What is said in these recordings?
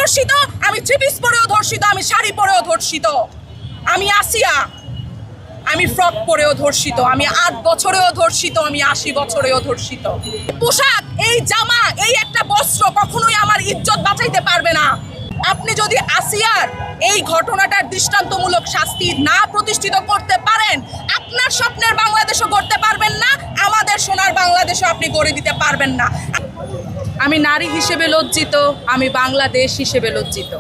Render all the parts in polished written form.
ধর্ষিত, আমি three piece পরেও ধর্ষিত, আমি শাড়ি পরেও ধর্ষিত, আমি আসিয়া, আমি ফ্রক পরেও ধর্ষিত, আমি 8 বছরেও ধর্ষিত, আমি 80 বছরেও ধর্ষিত। পোশাক, এই জামা, এই একটা বস্ত্র কখনোই আমার ইজ্জত বাঁচাইতে পারবে না। আপনি যদি আসিয়ার এই ঘটনাটার দৃষ্টান্তমূলক শাস্তি না প্রতিষ্ঠিত করতে পারেন, আপনার স্বপ্নের বাংলাদেশও গড়তে পারবেন না, আমাদের সোনার বাংলাদেশও আপনি গড়ে দিতে পারবেন না। আমি নারী হিসেবে লজ্জিত, আমি বাংলাদেশ হিসেবে লজ্জিত,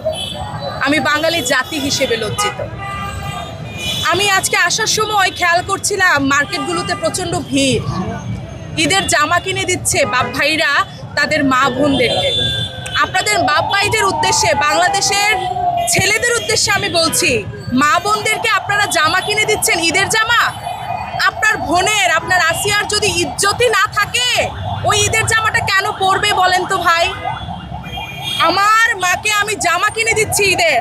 আমি বাঙালি জাতি হিসেবে লজ্জিত। আমি আজকে আসার সময় খেয়াল করছিলাম মার্কেটগুলোতে প্রচণ্ড ভিড়। ঈদের জামা কিনে দিচ্ছে বাপ ভাইরা তাদের মা বোনদেরকে। আপনাদের বাপ ভাইদের উদ্দেশ্যে, বাংলাদেশের ছেলেদের উদ্দেশ্যে আমি বলছি, মা বোনদেরকে আপনারা জামা কিনে দিচ্ছেন, ঈদের জামা। আপনার বোনের, আপনার আসিয়ার যদি ইজ্জতই না থাকে, ওই ঈদের জামাটা কেন পরবে বলেন তো ভাই? আমার মাকে আমি জামা কিনে দিচ্ছি ঈদের,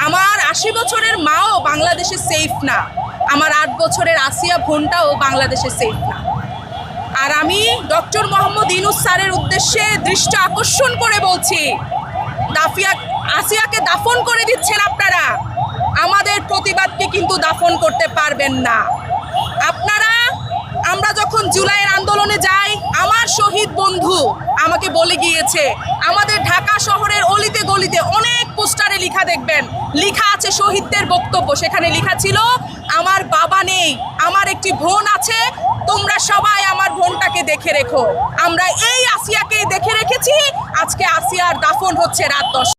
আমার 80 বছরের মাও বাংলাদেশে সেফ না, আমার 8 বছরের আসিয়া বোনটাও বাংলাদেশে সেফ না। আর আমি ডক্টর মোহাম্মদ ইউনূস স্যারের উদ্দেশ্যে দৃষ্টি আকর্ষণ করে বলছি, আসিয়াকে দাফন করে দিচ্ছেন আপনারা, আমাদের প্রতিবাদকে কিন্তু দাফন করতে পারবেন না আপনারা। আমরা যখন জুলাইয়ের আন্দোলনে যাই, আমার শহীদ বন্ধু আমাকে বলে গিয়েছে, আমাদের ঢাকা শহরের অলিতে গলিতে অনেক পোস্টারে লেখা দেখবেন, লেখা আছে শহীদদের বক্তব্য। সেখানে লেখা ছিল, আমার বাবা নেই, আমার একটি বোন আছে, তোমরা সবাই আমার বোনটাকে দেখে রেখো। আমরা এই আসিয়াকেই দেখে রেখেছি। আজকে আসিয়ার দাফন হচ্ছে রাত 10।